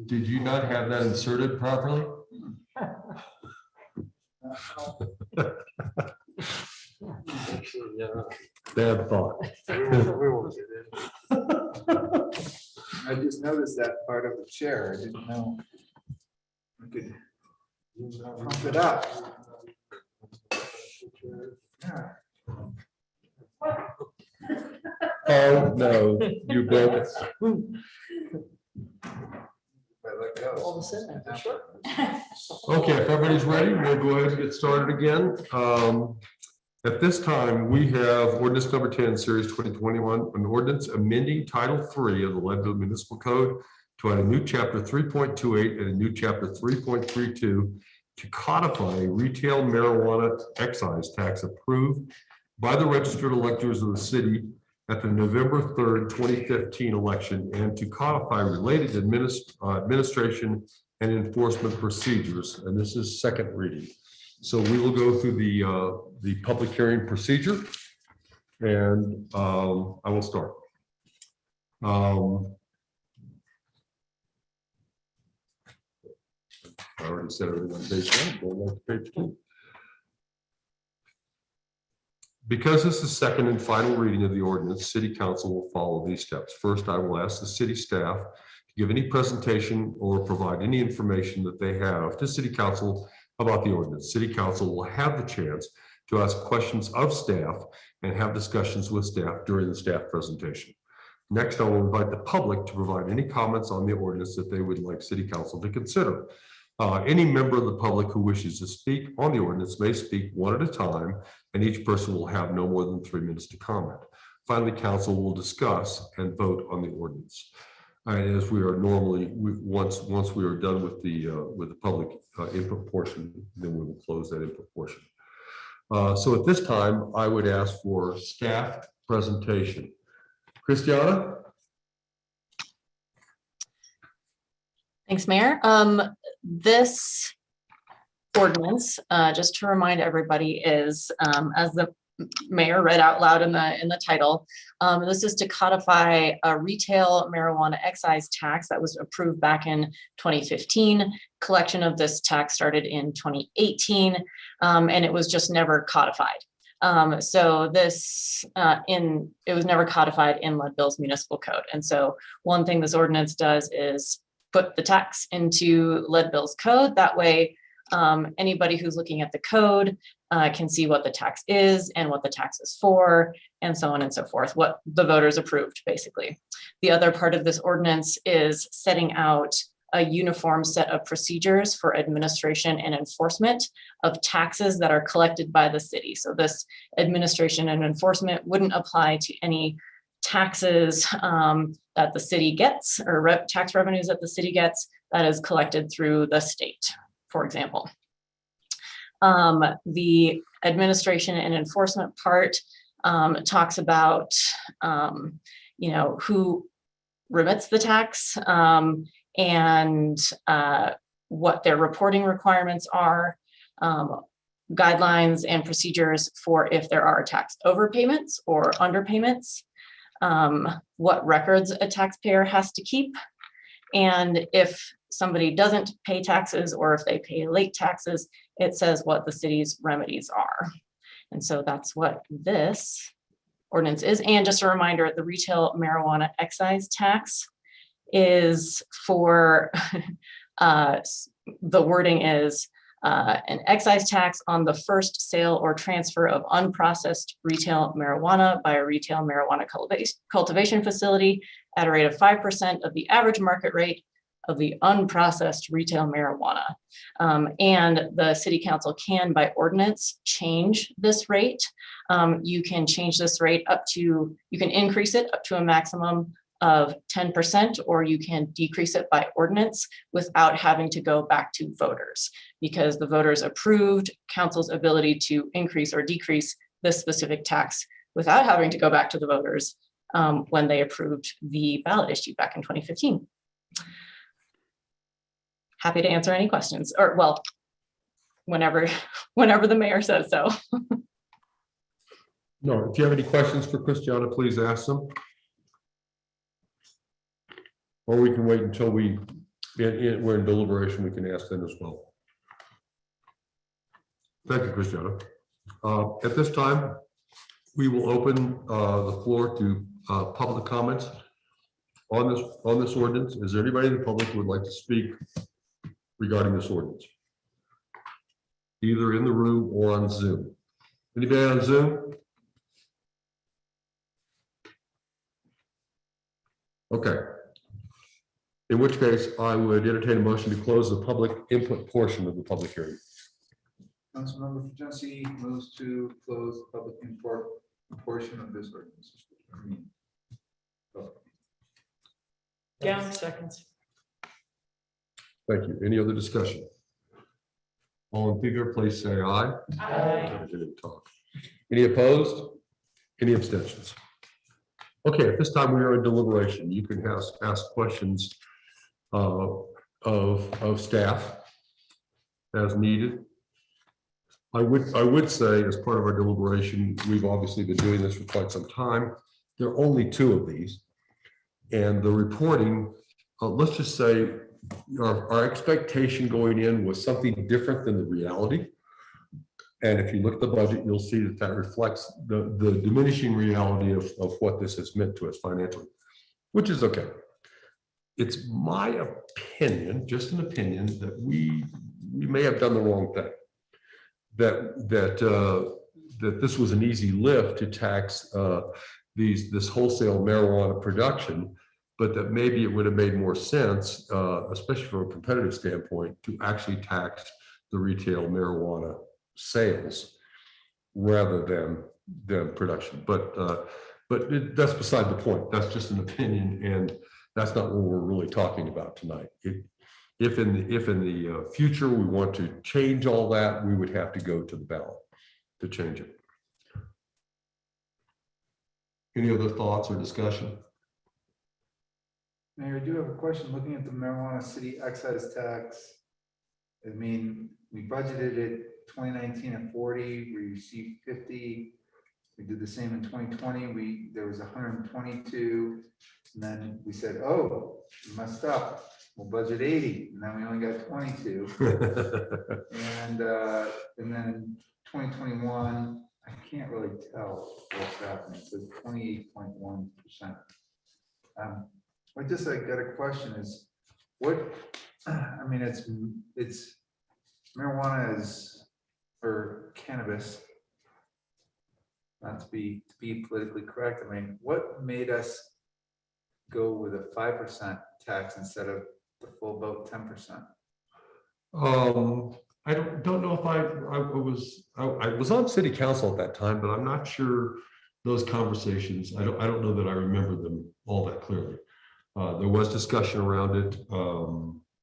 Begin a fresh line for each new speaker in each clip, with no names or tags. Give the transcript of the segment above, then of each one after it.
Did you not have that inserted properly? Bad thought.
I just noticed that part of the chair. I didn't know. I could pump it up. Yeah.
Oh, no, you broke it.
If I let go.
All of a sudden, for sure.
Okay, if everybody's ready, we'll go ahead and get started again. At this time, we have ordinance number 10, series 2021, an ordinance amending Title 3 of the Leadville Municipal Code to add a new chapter 3.28 and a new chapter 3.32 to codify retail marijuana excise tax approved by the registered electors of the city at the November 3rd, 2015 election, and to codify related administration and enforcement procedures. And this is second reading. So we will go through the public hearing procedure, and I will start. I already said everything on page 1, going back to page 2. Because this is second and final reading of the ordinance, City Council will follow these steps. First, I will ask the city staff to give any presentation or provide any information that they have to City Council about the ordinance. City Council will have the chance to ask questions of staff and have discussions with staff during the staff presentation. Next, I will invite the public to provide any comments on the ordinance that they would like City Council to consider. Any member of the public who wishes to speak on the ordinance may speak one at a time, and each person will have no more than 3 minutes to comment. Finally, council will discuss and vote on the ordinance. As we are normally, once we are done with the public input portion, then we will close that input portion. So at this time, I would ask for staff presentation. Christiana?
Thanks, Mayor. This ordinance, just to remind everybody, is as the mayor read out loud in the title. This is to codify a retail marijuana excise tax that was approved back in 2015. Collection of this tax started in 2018, and it was just never codified. So this it was never codified in Leadville's municipal code. And so one thing this ordinance does is put the tax into Leadville's code. That way, anybody who's looking at the code can see what the tax is and what the tax is for, and so on and so forth, what the voters approved, basically. The other part of this ordinance is setting out a uniform set of procedures for administration and enforcement of taxes that are collected by the city. So this administration and enforcement wouldn't apply to any taxes that the city gets, or tax revenues that the city gets that is collected through the state, for example. The administration and enforcement part talks about who remits the tax and what their reporting requirements are, guidelines and procedures for if there are tax overpayments or underpayments, what records a taxpayer has to keep, and if somebody doesn't pay taxes or if they pay late taxes, it says what the city's remedies are. And so that's what this ordinance is. And just a reminder, the retail marijuana excise tax is for, the wording is an excise tax on the first sale or transfer of unprocessed retail marijuana by a retail marijuana cultivation facility at a rate of 5% of the average market rate of the unprocessed retail marijuana. And the city council can, by ordinance, change this rate. You can change this rate you can increase it up to a maximum of 10%, or you can decrease it by ordinance without having to go back to voters, because the voters approved council's ability to increase or decrease this specific tax without having to go back to the voters when they approved the ballot issue back in 2015. Happy to answer any questions, or well, whenever the mayor says so.
No, if you have any questions for Christiana, please ask them. Or we can wait until we're in deliberation, we can ask them as well. Thank you, Christiana. At this time, we will open the floor to public comments on this ordinance. Is there anybody in the public who would like to speak regarding this ordinance? Either in the room or on Zoom. Anybody on Zoom? Okay. In which case, I would entertain a motion to close the public input portion of the public hearing.
Councilmember Fujensi moves to close the public import portion of this ordinance.
Yeah, seconds.
Thank you. Any other discussion? All in favor, please say aye.
Aye.
Didn't talk. Any opposed? Any abstentions? Okay, at this time, we are in deliberation. You can ask questions of staff as needed. I would say, as part of our deliberation, we've obviously been doing this for quite some time. There are only 2 of these. And the reporting, let's just say our expectation going in was something different than the reality. And if you look at the budget, you'll see that reflects the diminishing reality of what this has meant to us financially, which is okay. It's my opinion, just an opinion, that we may have done the wrong thing. That this was an easy lift to tax this wholesale marijuana production, but that maybe it would have made more sense, especially from a competitive standpoint, to actually tax the retail marijuana sales rather than production. But that's beside the point. That's just an opinion, and that's not what we're really talking about tonight. If in the future we want to change all that, we would have to go to the ballot to change it. Any other thoughts or discussion?
Mayor, I do have a question. Looking at the marijuana city excise tax, I mean, we budgeted it 2019 at 40, we received 50. We did the same in 2020. There was 122, and then we said, "Oh, we messed up. We'll budget 80," and then we only got 22. And then 2021, I can't really tell what's happening. It says 28.1%. I got a question is what, I mean, it's marijuana or cannabis, not to be politically correct. I mean, what made us go with a 5% tax instead of the full about 10%?
I don't know if I was on city council at that time, but I'm not sure those conversations. I don't know that I remember them all that clearly. There was discussion around it.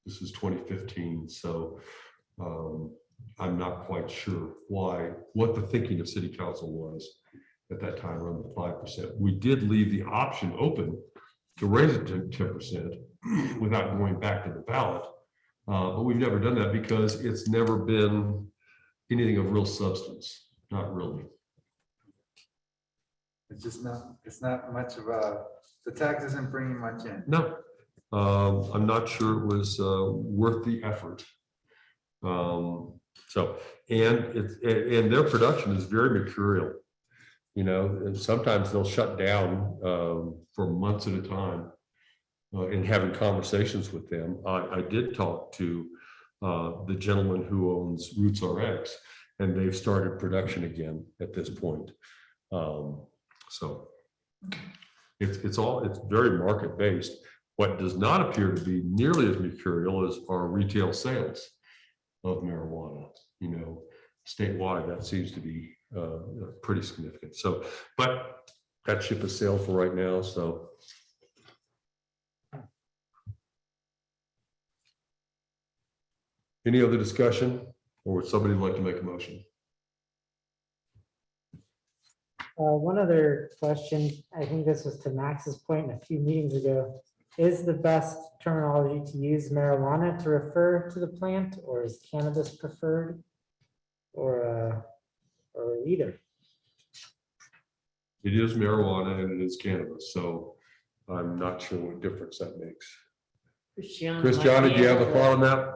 This is 2015, so I'm not quite sure what the thinking of city council was at that time around the 5%. We did leave the option open to raise it to 10% without going back to the ballot. But we've never done that because it's never been anything of real substance, not really.
It's not much of the tax isn't bringing much in.
No, I'm not sure it was worth the effort. And their production is very mercurial, and sometimes they'll shut down for months at a time. In having conversations with them, I did talk to the gentleman who owns Roots RX, and they've started production again at this point. So it's very market based. What does not appear to be nearly as mercurial as our retail sales of marijuana. Statewide, that seems to be pretty significant. So, but that ship has sailed for right now. So. Any other discussion, or would somebody like to make a motion?
One other question, I think this was to Max's point a few meetings ago. Is the best terminology to use marijuana to refer to the plant, or is cannabis preferred, or either?
It is marijuana and it is cannabis, so I'm not sure what difference that makes. Christiana, do you have a thought on that?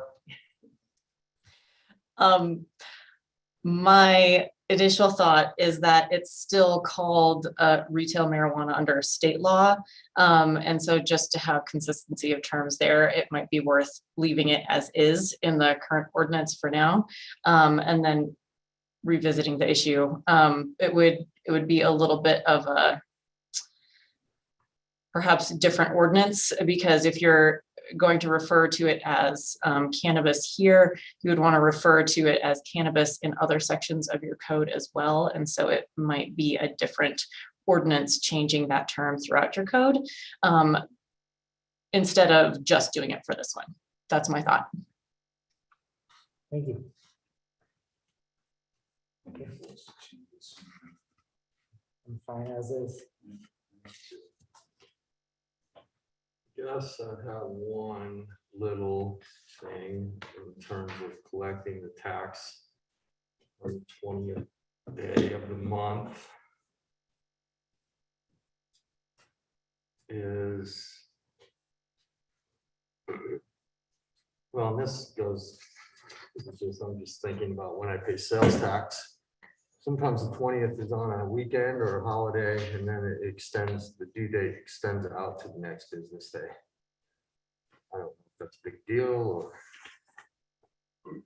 My initial thought is that it's still called retail marijuana under state law. And so just to have consistency of terms there, it might be worth leaving it as is in the current ordinance for now. And then revisiting the issue. It would be a little bit of a perhaps different ordinance, because if you're going to refer to it as cannabis here, you would want to refer to it as cannabis in other sections of your code as well. And so it might be a different ordinance changing that term throughout your code instead of just doing it for this one. That's my thought.
Thank you. I'm fine as is.
Guess I have one little thing in terms of collecting the tax on the 20th day of the month. Is, well, and this goes, I'm just thinking about when I pay sales tax. Sometimes the 20th is on a weekend or a holiday, and then it extends, the due date extends out to the next business day. I don't know if that's a big deal or.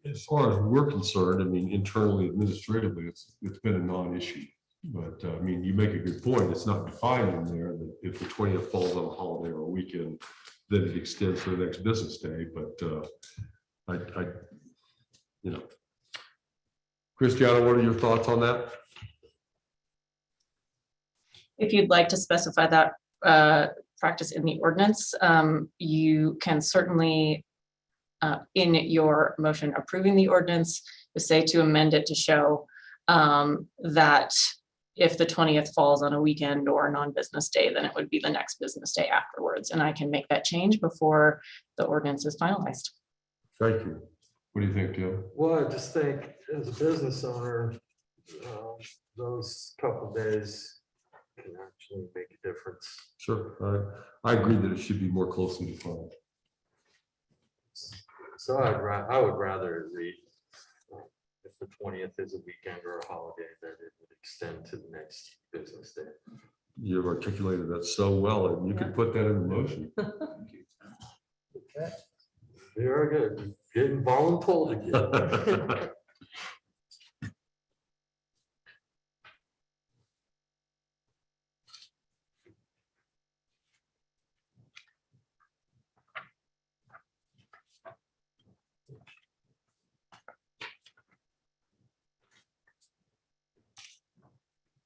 As far as we're concerned, I mean, internally, administratively, it's been a non-issue. But I mean, you make a good point. It's not defined in there that if the 20th falls on a holiday or a weekend, then it extends to the next business day. But you know. Christiana, what are your thoughts on that?
If you'd like to specify that practice in the ordinance, you can certainly, in your motion approving the ordinance, say to amend it to show that if the 20th falls on a weekend or a non-business day, then it would be the next business day afterwards. And I can make that change before the ordinance is finalized.
Thank you. What do you think, Tim?
Well, I just think as a business owner, those couple of days can actually make a difference.
Sure. I agree that it should be more closely defined.
So I would rather read if the 20th is a weekend or a holiday, that it would extend to the next business day.
You've articulated that so well, and you could put that in the motion.
Very good. Getting voluntold again.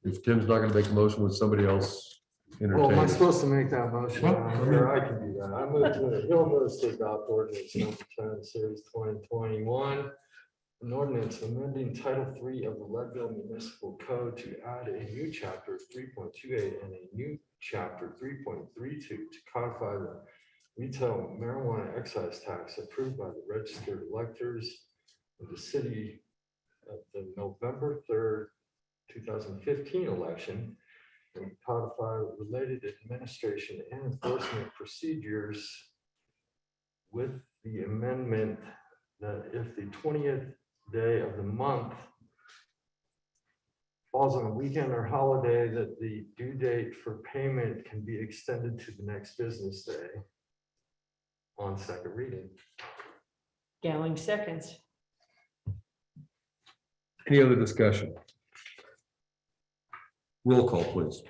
If Tim's not gonna make a motion, with somebody else
Well, am I
entertain?
supposed to make that motion?
Well, I mean-
Or I can do that. I move to, Bill moves to adopt ordinance number 10, series 2021. An ordinance amending Title III of the Leadville Municipal Code to add a new chapter 3.28 and a new chapter 3.32 to codify the retail marijuana excise tax approved by the registered electors of the city at the November 3rd, 2015 election, and codify related administration and enforcement procedures with the amendment that if the 20th day of the month falls on a weekend or holiday, that the due date for payment can be extended to the next business day on second reading.
Gowling seconds.
Any other discussion? Roll call, please.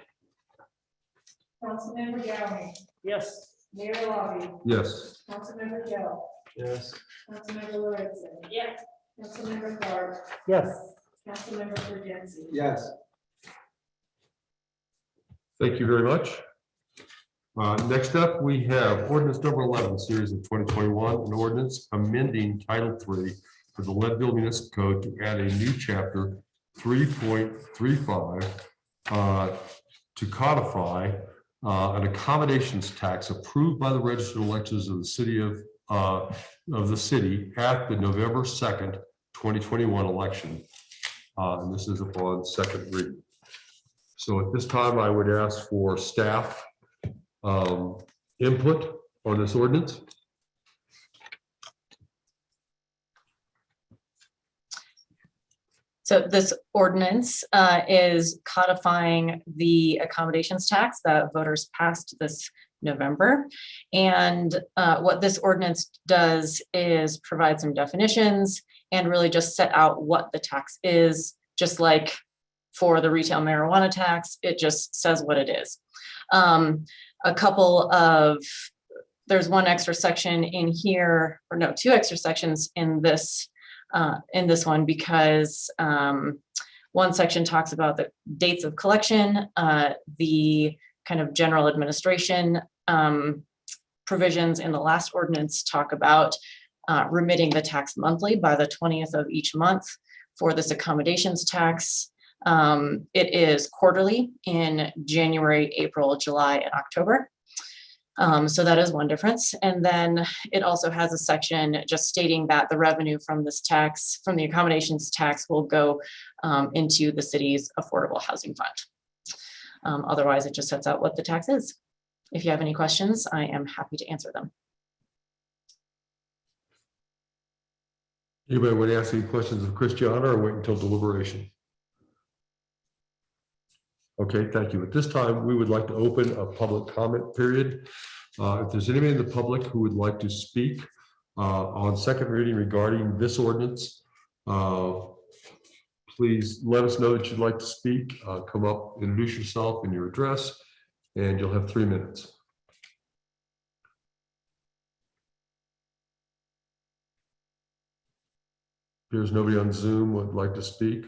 Councilmember Gowing,
Yes.
Mayor Lobby,
Yes.
Councilmember Hill,
Yes.
Councilmember Lloydson. Yes. Councilmember Clark,
Yes.
Councilmember Pergenzi.
Yes.
Thank you very much. Next up, we have ordinance number 11, series of 2021, an ordinance amending Title III for the Leadville Municipal Code to add a new chapter 3.35 to codify an accommodations tax approved by the registered electors of the city at the November 2nd, 2021 election. And this is upon second reading. So at this time, I would ask for staff input on this ordinance.
So this ordinance is codifying the accommodations tax that voters passed this November. And what this ordinance does is provide some definitions and really just set out what the tax is, just like for the retail marijuana tax, it just says what it is. There's one extra section in here, or no, two extra sections in this one, because one section talks about the dates of collection, the kind of general administration provisions in the last ordinance talk about remitting the tax monthly by the 20th of each month. For this accommodations tax, it is quarterly in January, April, July, and October. So that is one difference. And then it also has a section just stating that the revenue from this tax, from the accommodations tax, will go into the city's affordable housing fund. Otherwise, it just sets out what the tax is. If you have any questions, I am happy to answer them.
Anybody want to ask any questions of Christiana or wait until deliberation? Okay, thank you. At this time, we would like to open a public comment period. If there's anybody in the public who would like to speak on second reading regarding this ordinance, please let us know that you'd like to speak. Come up, introduce yourself and your address, and you'll have 3 minutes. There's nobody on Zoom would like to speak,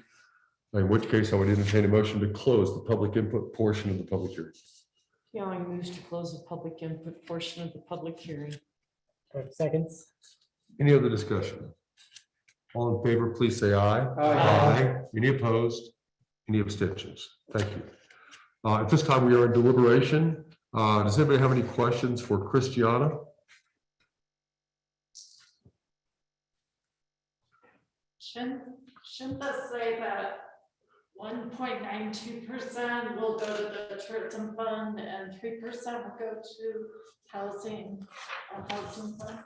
in which case I would entertain a motion to close the public input portion of the public hearing.
Gowling moves to close the public input portion of the public hearing.
Seconds.
Any other discussion? All in favor, please say aye.
Aye.
Any opposed? Any abstentions? Thank you. At this time, we are in deliberation. Does anybody have any questions for Christiana?
Shouldn't this say that 1.92% will go to the tourism fund and 3% will go to housing, housing fund?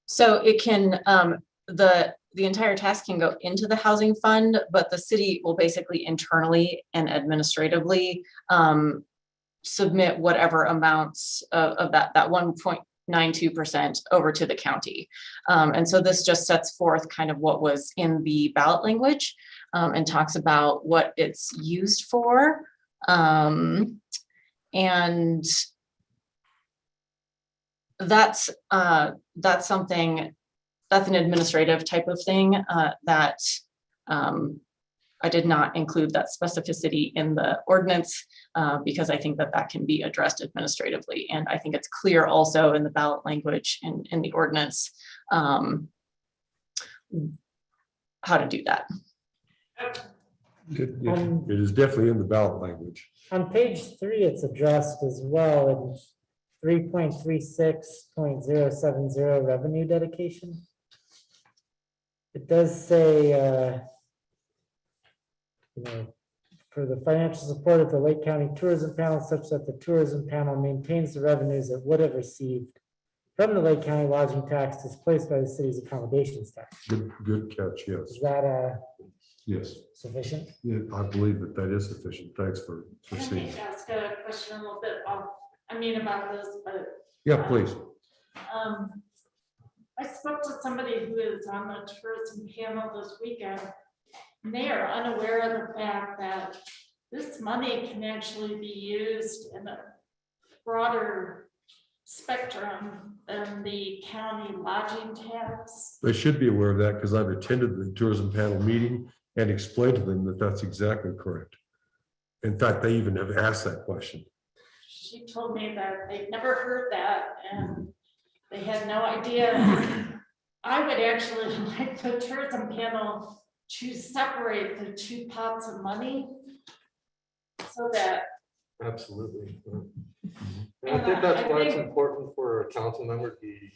So it can, the entire task can go into the housing fund, but the city will basically internally and administratively submit whatever amounts of that 1.92% over to the county. And so this just sets forth kind of what was in the ballot language and talks about what it's used for. And that's something, that's an administrative type of thing that I did not include that specificity in the ordinance because I think that can be addressed administratively. And I think it's clear also in the ballot language in the ordinance how to do that.
It is definitely in the ballot language.
On page 3, it's addressed as well in 3.36.070 revenue dedication. It does say, for the financial support of the Lake County Tourism Panel such that the tourism panel maintains the revenues it would have received from the Lake County lodging tax displaced by the city's accommodations tax.
Good catch, yes.
Is that
Yes,
sufficient?
yeah, I believe that is sufficient. Thanks for
Can
seeing.
I ask a question a little bit about this, but
Yeah, please.
I spoke to somebody who is on the tourism panel this weekend, and they are unaware of the fact that this money can actually be used in a broader spectrum than the county lodging tax.
They should be aware of that because I've attended the tourism panel meeting and explained to them that that's exactly correct. In fact, they even have asked that question.
She told me that they'd never heard that and they had no idea. I would actually like the tourism panel to separate the two pots of money so that.
Absolutely. And I think that's why it's important for a council member to be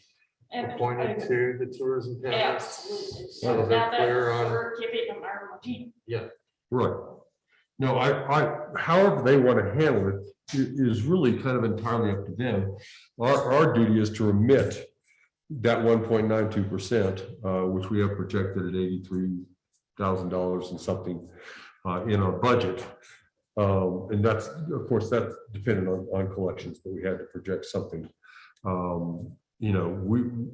appointed to the tourism panel.
Absolutely.
So
So now
they're
that
clear on,
we're giving them our money.
Right. No, I, however they want to handle it, is really kind of entirely up to them. Our duty is to remit that 1.92%, which we have projected at $83,000 and something in our budget. And that's, of course, that's dependent on collections, but we had to project something. You know,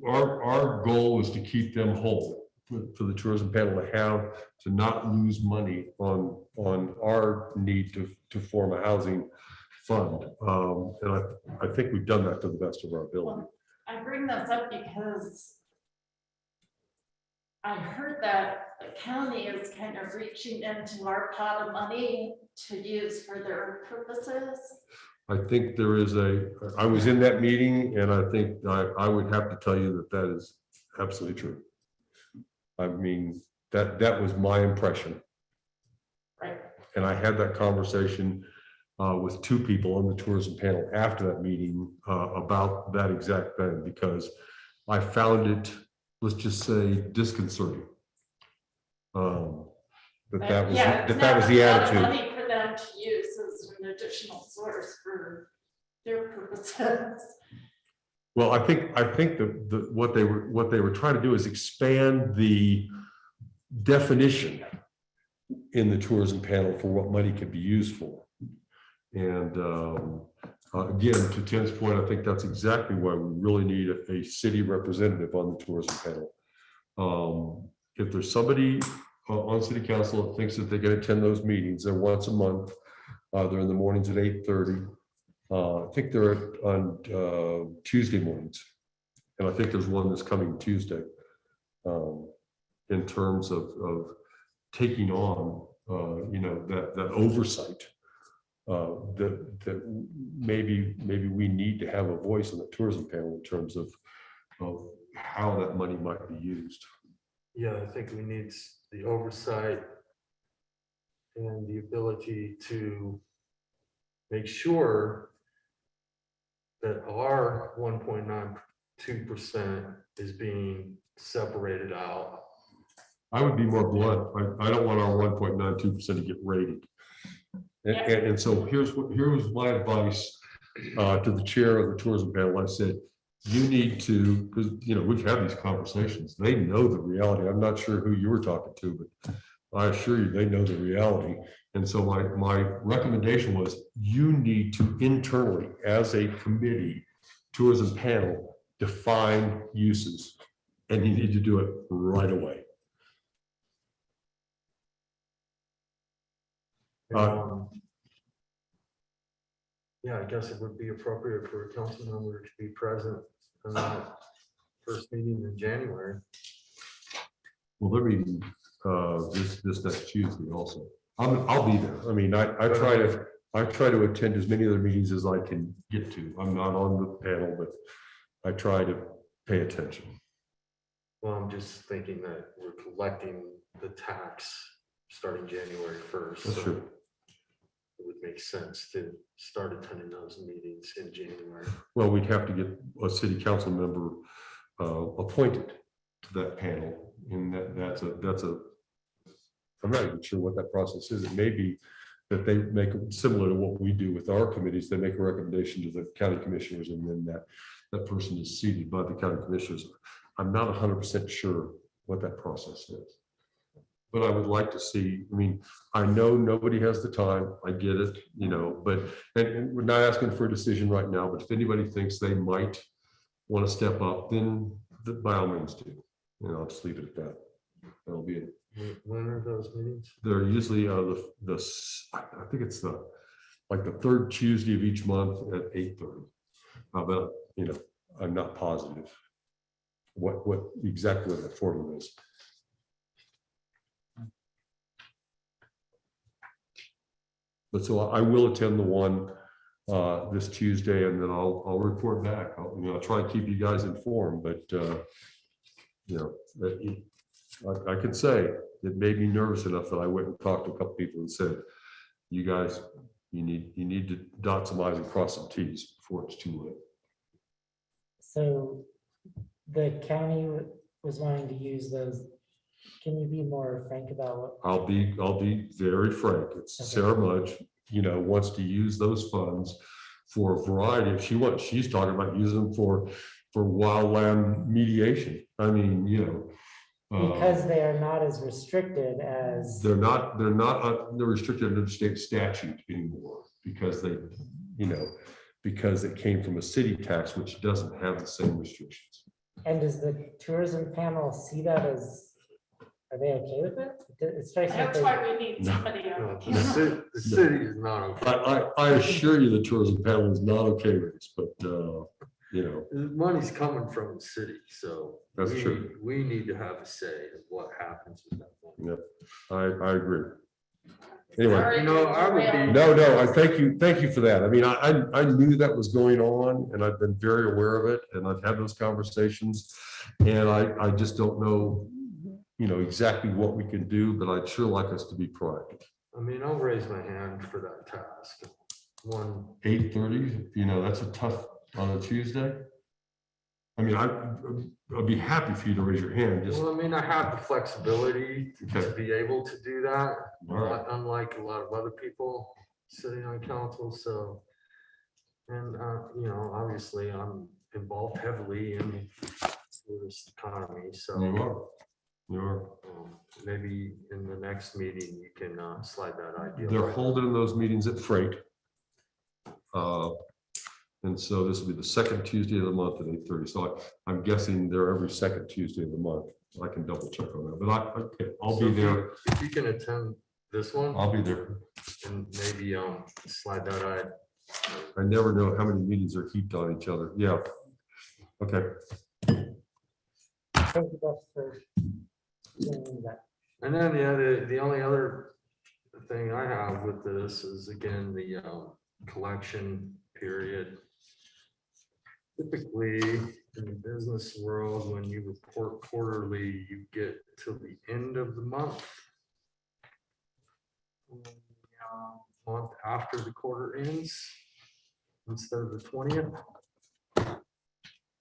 our goal is to keep them whole, for the tourism panel to not lose money on our need to form a housing fund. And I think we've done that to the best of our ability.
Well, I bring this up because I heard that the county is kind of reaching into our pot of money to use for their purposes.
I think there is I was in that meeting, and I think I would have to tell you that is absolutely true. I mean, that was my impression.
Right.
And I had that conversation with two people on the tourism panel after that meeting about that exact thing, because I found it, let's just say, disconcerting. That was the attitude.
Money for them to use as an additional source for their purposes.
Well, I think what they were trying to do is expand the definition in the tourism panel for what money could be used for. And again, to Tim's point, I think that's exactly why we really need a city representative on the tourism panel. If there's somebody on city council that thinks that they can attend those meetings, they're once a month. They're in the mornings at 8:30. I think they're on Tuesday mornings. And I think there's one that's coming Tuesday. In terms of taking on, you know, that oversight. That maybe we need to have a voice in the tourism panel in terms of how that money might be used.
Yeah, I think we need the oversight and the ability to make sure that our 1.92% is being separated out.
I would be more blunt. I don't want our 1.92% to get rated. And so here was my advice to the chair of the tourism panel. I said, you need to, because, you know, we've had these conversations. They know the reality. I'm not sure who you were talking to, but I assure you, they know the reality. And so my recommendation was, you need to internally, as a committee, tourism panel, define uses, and you need to do it right away.
Yeah, I guess it would be appropriate for a council member to be present on that first meeting in January.
Well, they're meeting this next Tuesday also. I'll be there. I mean, I try to attend as many other meetings as I can get to. I'm not on the panel, but I try to pay attention.
Well, I'm just thinking that we're collecting the tax starting January 1st.
That's
so
true.
It would make sense to start attending those meetings in January.
Well, we'd have to get a city council member appointed to that panel, and that's a. I'm not even sure what that process is. It may be that they make it similar to what we do with our committees. They make a recommendation to the county commissioners, and then that person is seated by the county commissioners. I'm not 100% sure what that process is. But I would like to see, I mean, I know nobody has the time, I get it, you know, but, and we're not asking for a decision right now, but if anybody thinks they might want to step up, then by all means do. And I'll just leave it at that. That'll be it.
When are those meetings?
They're usually I think it's the third Tuesday of each month at 8:30. But, you know, I'm not positive what exactly the formula is. But so I will attend the one this Tuesday, and then I'll report back. I'll try and keep you guys informed, but you know, I can say it made me nervous enough that I went and talked to a couple people and said, you guys, you need to dot some I's and cross some T's before it's too late.
So the county was wanting to use those Can you be more frank about what?
I'll be very frank. It's
Okay.
Sarah Mudge, wants to use those funds for a variety. If she's talking about using them for wildland mediation. I mean,
Because they are not as restricted as,
they're restricted under state statute anymore because because it came from a city tax, which doesn't have the same restrictions.
and does the tourism panel see that as, are they okay with it? It strikes me.
That's
they-
why we need somebody on
No,
camera.
the city is not okay.
I assure you, the tourism panel is not okay with this, but,
The money's coming from the city, so.
That's
we
true.
need- We need to have a say of what happens with that money.
I agree. Anyway.
Sorry to
I would be-
derail.
No, I thank you for that. I mean, I knew that was going on and I've been very aware of it and I've had those conversations. And I just don't know, exactly what we can do, but I'd sure like us to be proactive.
I mean, I'll raise my hand for that task.
8:30, that's a tough on a Tuesday. I mean, I'd be happy for you to raise your hand, just,
Well, I mean, I have the flexibility to
Okay.
be able to do that,
all right.
unlike a lot of other people sitting on council, so. And, obviously, I'm involved heavily in this economy, so.
You are.
Maybe in the next meeting, you can slide that idea.
They're
by.
holding those meetings at Freight. And so this will be the second Tuesday of the month at 8:30. So I'm guessing they're every second Tuesday of the month. I can double check on that, but I'll
So
be
if you-
there.
If you can attend this one,
I'll be there.
and maybe slide that
I never know how many meetings are heaped on each other. Yeah. Okay.
Thank you both for doing that.
And then the only other thing I have with this is again, the collection period. Typically, in the business world, when you report quarterly, you get till the end of the month. Month after the quarter ends, instead of the 20th.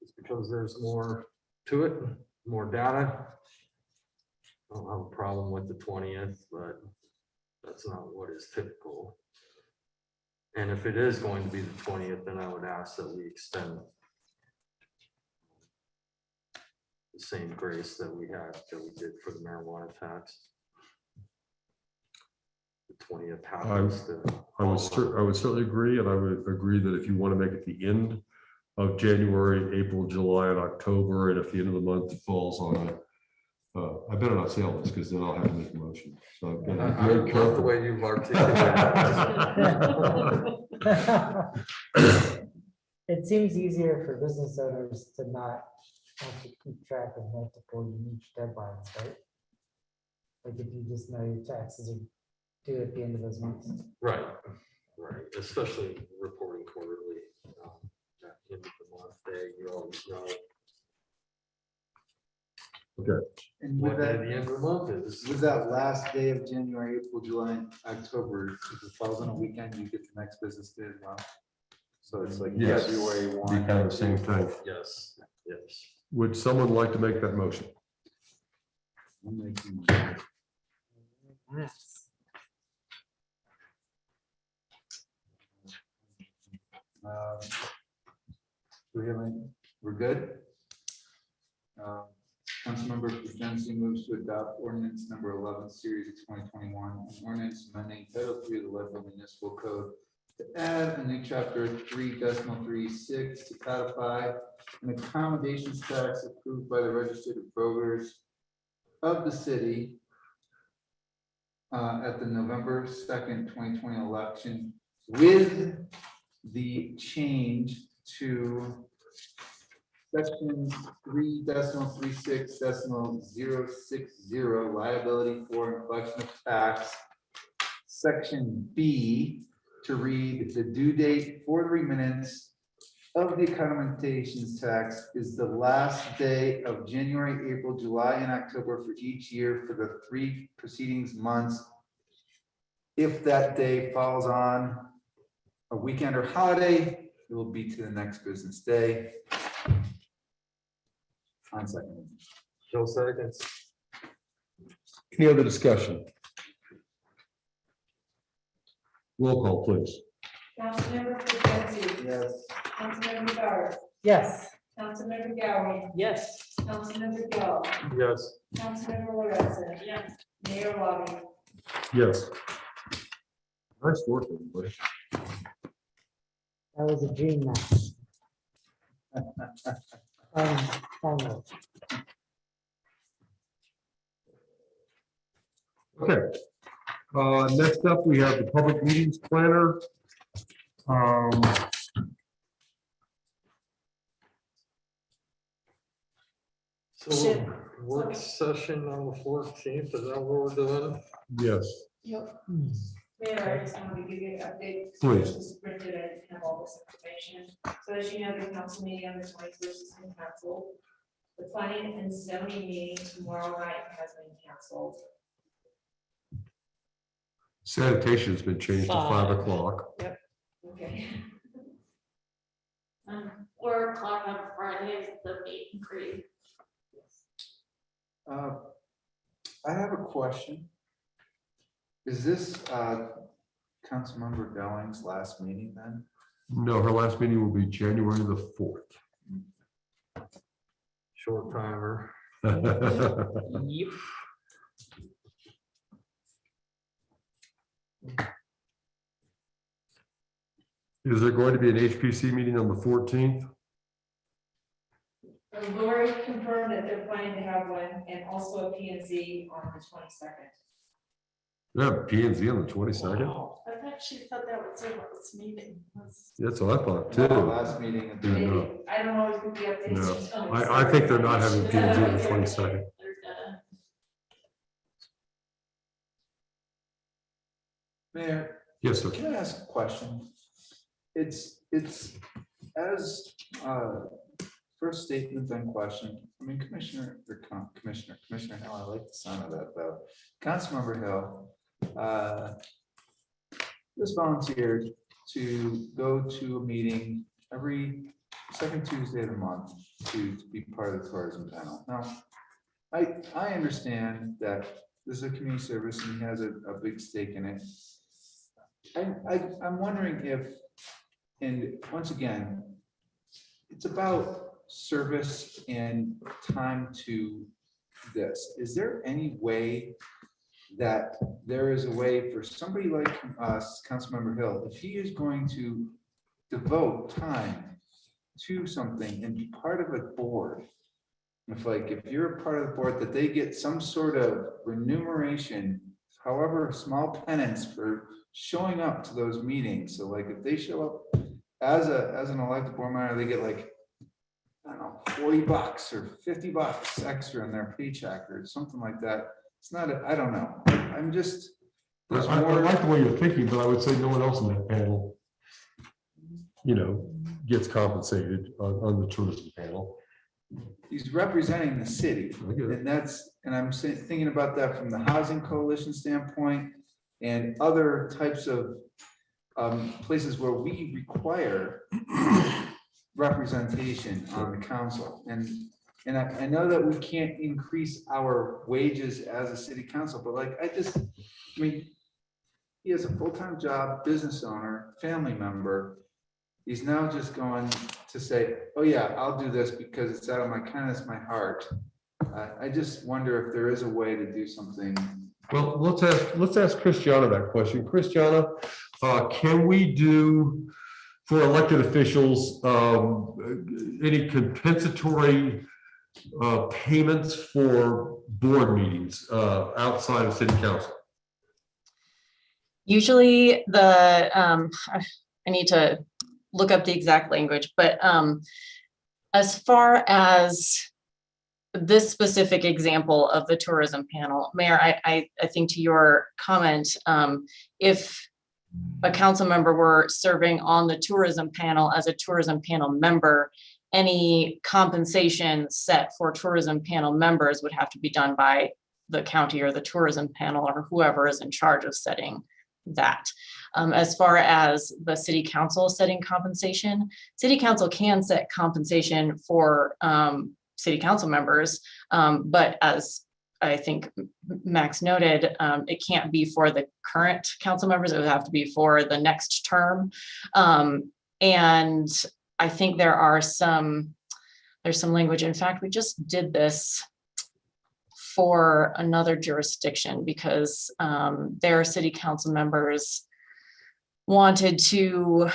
It's because there's more to it, more data. I don't have a problem with the 20th, but that's not what is typical. And if it is going to be the 20th, then I would ask that we extend the same grace that we did for the marijuana tax. The 20th happens to.
I would certainly agree, and I would agree that if you want to make it the end of January, April, July, and October, and if the end of the month falls on a, I better not say all this because then I'll have to make a motion. So I've got to be
I
very
love the
careful.
way you've articulated.
It seems easier for business owners to not have to keep track of multiple unique deadlines, right? Like if you just know your taxes are due at the end of those months.
Right, especially reporting quarterly. At the end of the month, you always know
And
what
with
day
that,
the end of the month is.
with that last day of January, April, July, and October, if it falls on a weekend, you get the next business day as well. So it's like
Yes.
February
Be
1.
kind of the same thing.
Yes.
Would someone like to make that motion?
I'm making-
Yes.
We haven't, we're good? Councilmember Krasinski moves to adopt ordinance number 11, series of 2021, an ordinance amending Title 3 of the Leadville Municipal Code to add a new chapter 3.36 to codify an accommodations tax approved by the registered voters of the city at the November 2nd, 2020 election, with the change to section 3.36.060 liability for and collection of tax. Section B to read the due date for the remittance of the accommodations tax is the last day of January, April, July, and October for each year for the 3 preceding months. If that day falls on a weekend or holiday, it will be to the next business day. On second.
Joe seconds.
Any other discussion? Roll call, please.
Councilmember Fitzgerald.
Yes.
Councilmember Garrett.
Yes.
Councilmember Gowey.
Yes.
Councilmember Gill.
Yes.
Councilmember Lorenzen.
Yes.
Mayor Lobby.
Yes. Nice work, everybody.
That was a dream match. Final.
Okay. Next up, we have the public meetings planner.
So work session on the 14th, is that what we're doing?
Yes,
Mayor, I just wanted to give you an update.
Please.
This is printed, I didn't have all this information. So as you know, the council meeting on the 21st has been canceled. The planning and zoning meeting tomorrow night has been canceled.
sanitation's been changed to 5
5.
o'clock.
Okay.
4 o'clock on Friday is the meet and greet.
I have a question. Is this Councilmember Belling's last meeting then?
No, her last meeting will be January the 4th.
Short timer.
Yep.
Is there going to be an HPC meeting on the 14th?
Lori confirmed that they're planning to have one and also a P and Z on the 22nd.
We have P and Z on the 22nd?
Wow.
I thought she said that was her last meeting. Was-
That's what I thought
The
too.
last meeting. at the-
Yeah, no.
Maybe. I don't always get the updates.
No. I think they're not having P and Z on the 22nd.
They're gonna-
Mayor,
Yes, sir.
can I ask a question? It's as first statement then question. I mean, Commissioner Hill, I like the sound of that though. Councilmember Hill just volunteered to go to a meeting every second Tuesday of the month to be part of the tourism panel. Now, I understand that this is a community service and he has a big stake in it. I'm wondering if, and once again, it's about service and time to this. Is there any way that there is a way for somebody like us, Councilmember Hill, if he is going to devote time to something and be part of a board, if you're a part of the board, that they get some sort of remuneration, however small penance for showing up to those meetings. So like if they show up as an elected board member, they get like, I don't know, $40 or $50 extra in their paycheck or something like that. It's not, I don't know. I'm just. there's
I
more-
like the way you're thinking, but I would say no one else in that panel, gets compensated on the tourism panel.
He's representing the city.
I get it.
And I'm thinking about that from the housing coalition standpoint and other types of places where we require representation on the council. And I know that we can't increase our wages as a city council, but like, I mean, he has a full-time job, business owner, family member. He's now just going to say, oh yeah, I'll do this because it's out of my kindness, my heart. I just wonder if there is a way to do something.
Well, let's ask Christiana that question. Christiana, can we do for elected officials any compensatory payments for board meetings outside of city council?
Usually I need to look up the exact language, but as far as this specific example of the tourism panel, Mayor, I think to your comment, if a council member were serving on the tourism panel as a tourism panel member, any compensation set for tourism panel members would have to be done by the county or the tourism panel or whoever is in charge of setting that. As far as the city council setting compensation, city council can set compensation for city council members, but as I think Max noted, it can't be for the current council members, it would have to be for the next term. And I think there's some language, in fact, we just did this for another jurisdiction because their city council members wanted to,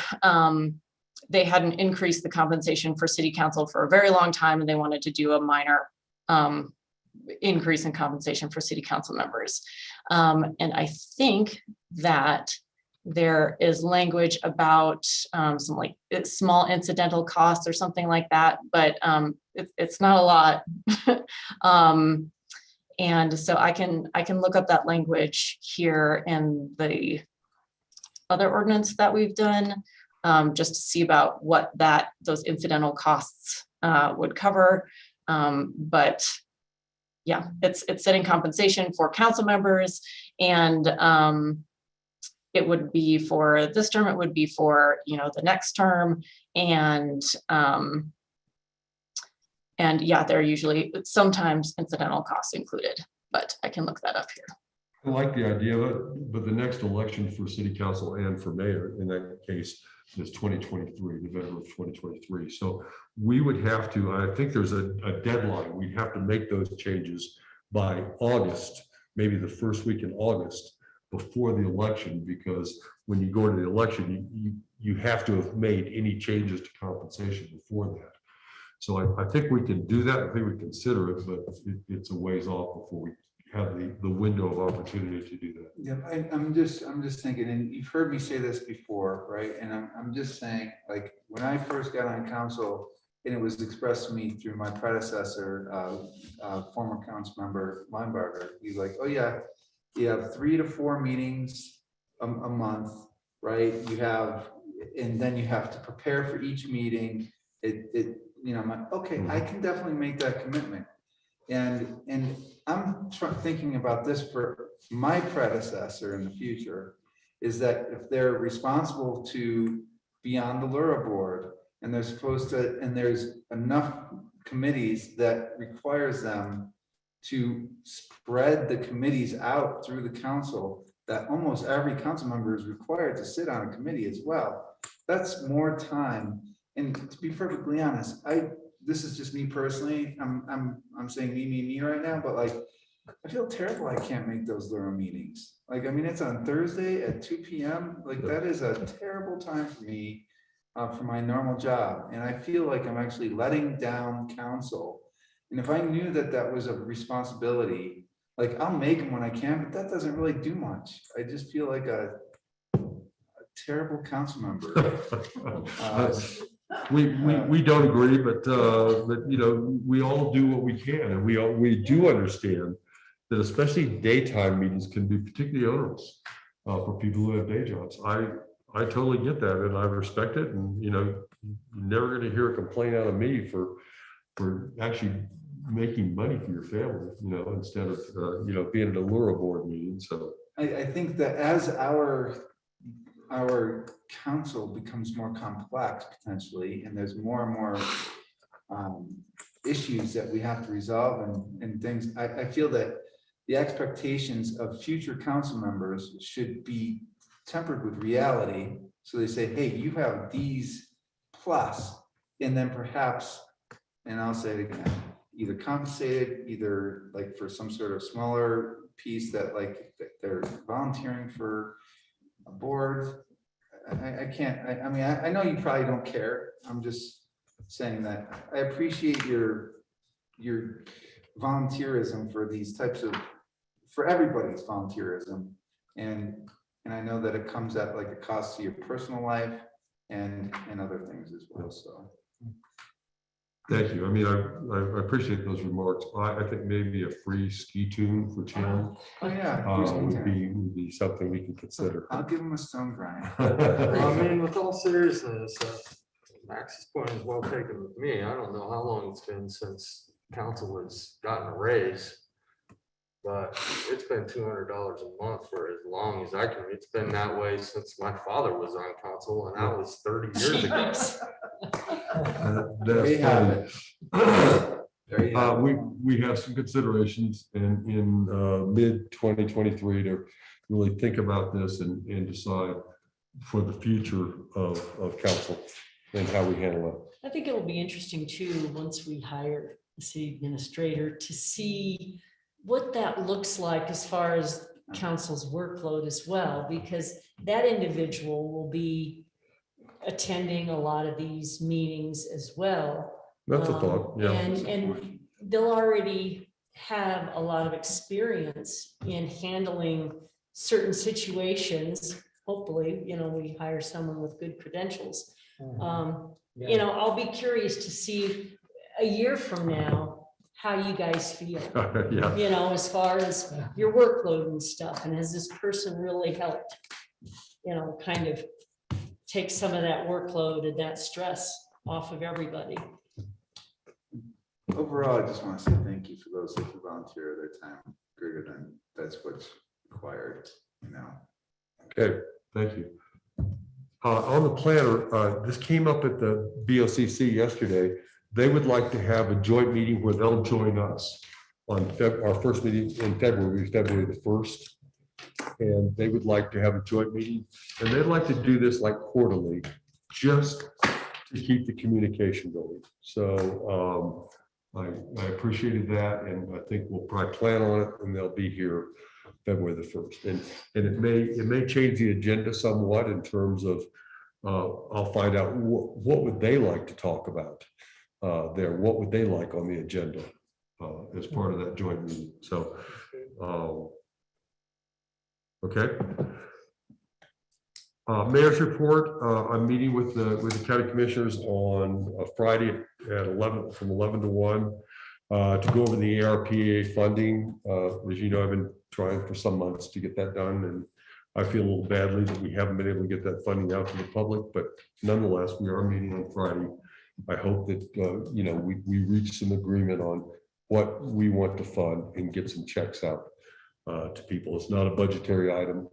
they hadn't increased the compensation for city council for a very long time, and they wanted to do a minor increase in compensation for city council members. And I think that there is language about some like small incidental costs or something like that, but it's not a lot. And so I can look up that language here in the other ordinance that we've done, just to see about what those incidental costs would cover. But yeah, it's setting compensation for council members, and it would be for this term, it would be for, the next term, and yeah, there are usually sometimes incidental costs included, but I can look that up here.
I like the idea of it, but the next election for city council and for mayor in that case is 2023, November of 2023. So we would have to, I think there's a deadline. We'd have to make those changes by August, maybe the first week in August before the election, because when you go to the election, you have to have made any changes to compensation before that. So I think we can do that. I think we consider it, but it's a ways off before we have the window of opportunity to do that.
Yeah, I'm just thinking, and you've heard me say this before, right? And I'm just saying, like, when I first got on council, and it was expressed to me through my predecessor, former council member Linebarger, he's like, oh yeah, you have 3 to 4 meetings a month, right? And then you have to prepare for each meeting. I'm like, okay, I can definitely make that commitment. And I'm thinking about this for my predecessor in the future, is that if they're responsible to be on the Lura board, and they're supposed to, and there's enough committees that requires them to spread the committees out through the council, that almost every council member is required to sit on a committee as well. That's more time. And to be perfectly honest, this is just me personally. I'm saying me right now, but like, I feel terrible I can't make those Lura meetings. Like, I mean, it's on Thursday at 2 p.m. Like, that is a terrible time for me for my normal job. And I feel like I'm actually letting down council. And if I knew that was a responsibility, like, I'll make them when I can, but that doesn't really do much. I just feel like a terrible council member.
We don't agree, but we all do what we can, and we do understand that especially daytime meetings can be particularly onerous for people who have day jobs. I totally get that, and I respect it, and you're never going to hear a complaint out of me for actually making money for your family, instead of being at a Lura board meeting. So
I think that as our council becomes more complex potentially, and there's more and more issues that we have to resolve and things, I feel that the expectations of future council members should be tempered with reality. So they say, hey, you have these plus, and then perhaps, and I'll say it again, either compensated, either like for some sort of smaller piece that like they're volunteering for a board. I can't, I mean, I know you probably don't care. I'm just saying that I appreciate your volunteerism for these types of, for everybody's volunteerism. And I know that it comes at like a cost to your personal life and other things as well, so.
thank you. I mean, I appreciate those remarks. I think maybe a free ski tune for Tim
Oh, yeah.
would be something we can consider.
I'll give him a stone grind.
I mean, with all seriousness, Max's point is well taken with me. I don't know how long it's been since council has gotten a raise, but it's been $200 a month for as long as I can. It's been that way since my father was on council, and that was 30 years ago.
That's
We have
funny.
There you go.
We have some considerations in mid 2023 to really think about this and decide for the future of council and how we handle it.
I think it'll be interesting too, once we hire the city administrator, to see what that looks like as far as council's workload as well, because that individual will be attending a lot of these meetings as well.
That's a thought, yeah.
And they'll already have a lot of experience in handling certain situations. Hopefully, we hire someone with good credentials. I'll be curious to see a year from now, how you guys feel,
Yeah,
as far as your workload and stuff. And has this person really helped, kind of take some of that workload and that stress off of everybody?
Overall, I just want to say thank you for those that volunteer their time greater than that's what's required,
okay, thank you. On the planner, this came up at the BOCC yesterday. They would like to have a joint meeting where they'll join us on our first meeting in February, February the 1st. And they would like to have a joint meeting, and they'd like to do this like quarterly, just to keep the communication going. So I appreciated that, and I think we'll probably plan on it, and they'll be here February the 1st. And it may change the agenda somewhat in terms of I'll find out what would they like to talk about there, what would they like on the agenda as part of that joint meeting. So okay. Mayor's report. I'm meeting with the county commissioners on Friday at 11 from 11 to 1 to go over the ARPA funding. As you know, I've been trying for some months to get that done, and I feel a little badly that we haven't been able to get that funding out to the public, but nonetheless, we are meeting on Friday. I hope that we reach some agreement on what we want to fund and get some checks out to people. It's not a budgetary item.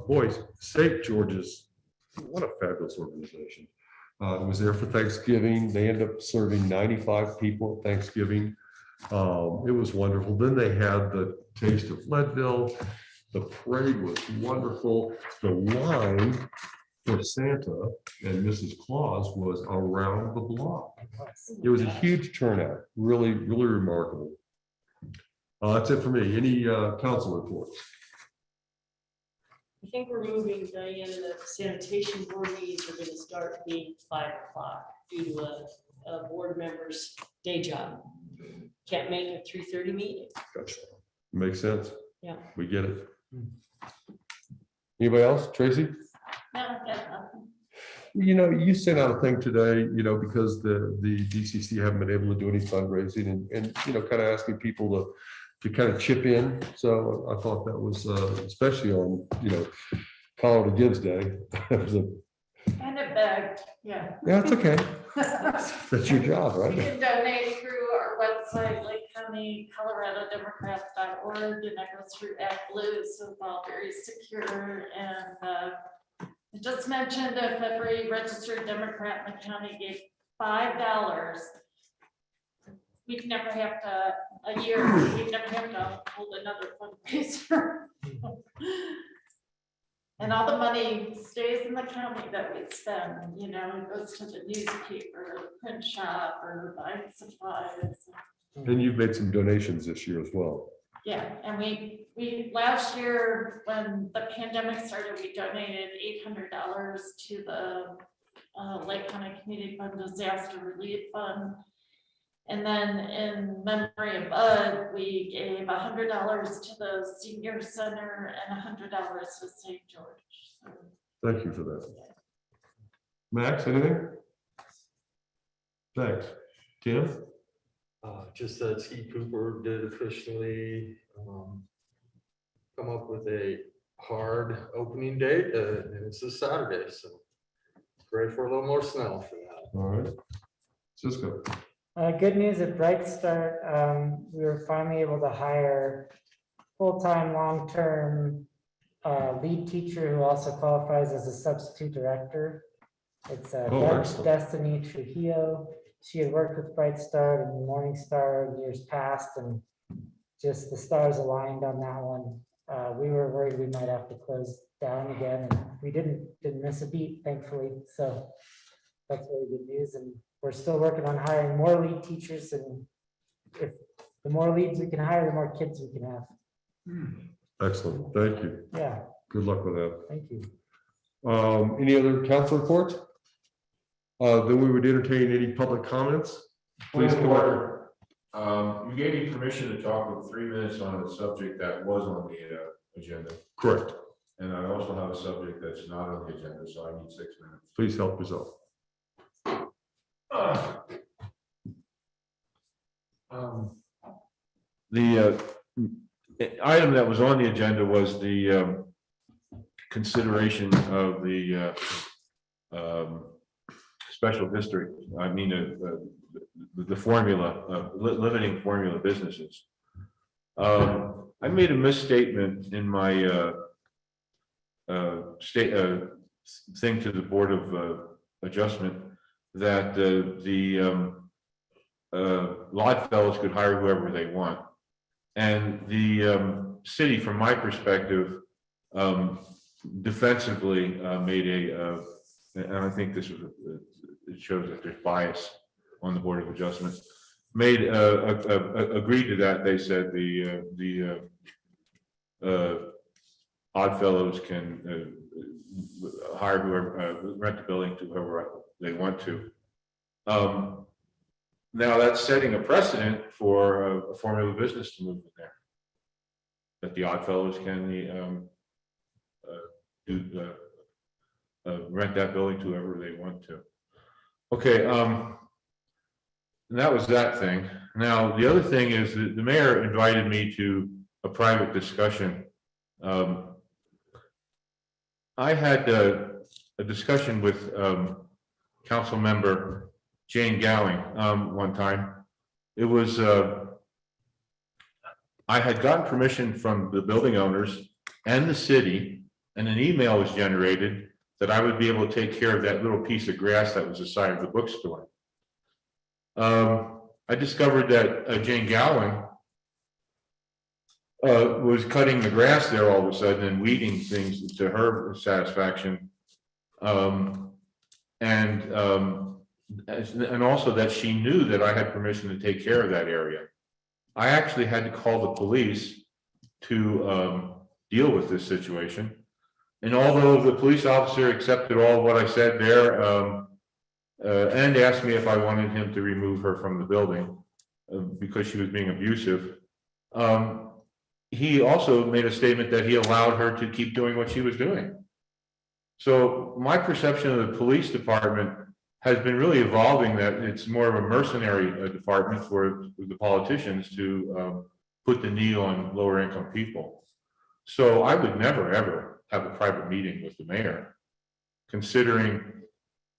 Boys, St. George's, what a fabulous organization. Was there for Thanksgiving. They ended up serving 95 people at Thanksgiving. It was wonderful. Then they had the Taste of Leadville. The parade was wonderful. The line for Santa and Mrs. Claus was around the block. It was a huge turnout, really, really remarkable. That's it for me. Any council reports?
I think we're moving, Diane, the sanitation board meetings are gonna start being 5 o'clock due to a board member's day job. Can't make a 3:30 meeting.
Gotcha. Makes sense.
Yeah.
We get it. Anybody else? Tracy?
No, got nothing.
You sent out a thing today, because the DCC haven't been able to do any fundraising and kind of asking people to kind of chip in. So I thought that was, especially on, Colorado Gives Day. That was
Kind of begged, yeah.
yeah, it's okay. That's your job,
You
right?
can donate through our website, Lake County, ColoradoDemocrats.org, and that goes through ActBlue, so it's all very secure. And I just mentioned if every registered Democrat in the county gave $5, we'd never have to, a year, we'd never have to hold another fundraiser. And all the money stays in the county that we spend, it goes to the newspaper, print shop, or buying supplies.
And you've made some donations this year as well.
Yeah, and we last year, when the pandemic started, we donated $800 to the Lake County Community Fund Disaster Relief Fund. And then in memory of Bud, we gave $100 to the senior center and $100 to St. George. So,
Thank you for that. Max, anything? Thanks. Tim?
Just that Ski Cooper did officially come up with a hard opening date, and it's this Saturday, so ready for a little more snow for that.
All right. Cisco.
Good news at Bright Start. We were finally able to hire full-time, long-term lead teacher who also qualifies as a substitute director. It's
Oh, excellent.
Destiny Trujillo. She had worked with Bright Star and Morning Star years past, and just the stars aligned on that one. We were worried we might have to close down again, and we didn't miss a beat, thankfully. So that's really good news, and we're still working on hiring more lead teachers, and if the more leads we can hire, the more kids we can have.
Excellent, thank you.
Yeah,
Good luck with that.
thank you.
Any other council reports? Then we would entertain any public comments. Please come on.
You gave me permission to talk for 3 minutes on a subject that was on the agenda.
Correct.
And I also have a subject that's not on the agenda, so I need 6 minutes.
Please help yourself.
The item that was on the agenda was the consideration of the special district, I mean, the formula, limiting formula businesses. I made a misstatement in my thing to the Board of Adjustment that the Lodfellows could hire whoever they want. And the city, from my perspective, defensively made and I think this was, it shows that there's bias on the Board of Adjustment, agreed to that. They said the Oddfellows can hire whoever, rent the building to whoever they want to. Now that's setting a precedent for a formula business to move in there. That the Oddfellows can rent that building to whoever they want to. Okay, and that was that thing. Now, the other thing is that the mayor invited me to a private discussion. I had a discussion with council member Jane Gowing one time. It was, I had gotten permission from the building owners and the city, and an email was generated that I would be able to take care of that little piece of grass that was the side of the bookstore. I discovered that Jane Gowing was cutting the grass there all of a sudden and weeding things to her satisfaction. And also that she knew that I had permission to take care of that area. I actually had to call the police to deal with this situation. And although the police officer accepted all of what I said there and asked me if I wanted him to remove her from the building because she was being abusive, he also made a statement that he allowed her to keep doing what she was doing. So my perception of the police department has been really evolving, that it's more of a mercenary department for the politicians to put the knee on lower income people. So I would never, ever have a private meeting with the mayor, considering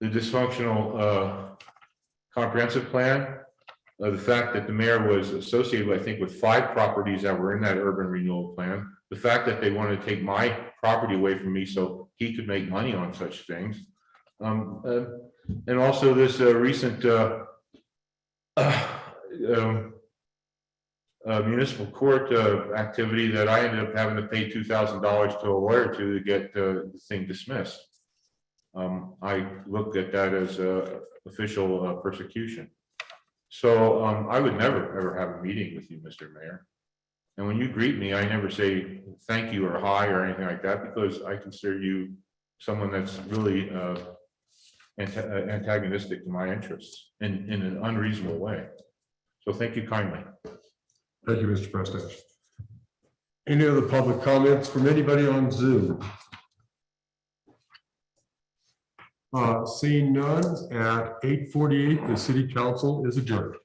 the dysfunctional comprehensive plan, the fact that the mayor was associated, I think, with 5 properties that were in that urban renewal plan, the fact that they wanted to take my property away from me so he could make money on such things. And also this recent municipal court activity that I ended up having to pay $2,000 to a lawyer to get the thing dismissed. I looked at that as official persecution. So I would never, ever have a meeting with you, Mr. Mayor. And when you greet me, I never say thank you or hi or anything like that, because I consider you someone that's really antagonistic to my interests in an unreasonable way. So thank you kindly.
Thank you, Mr. President. Any other public comments from anybody on Zoom? Seeing none, at 8:48, the city council is adjourned.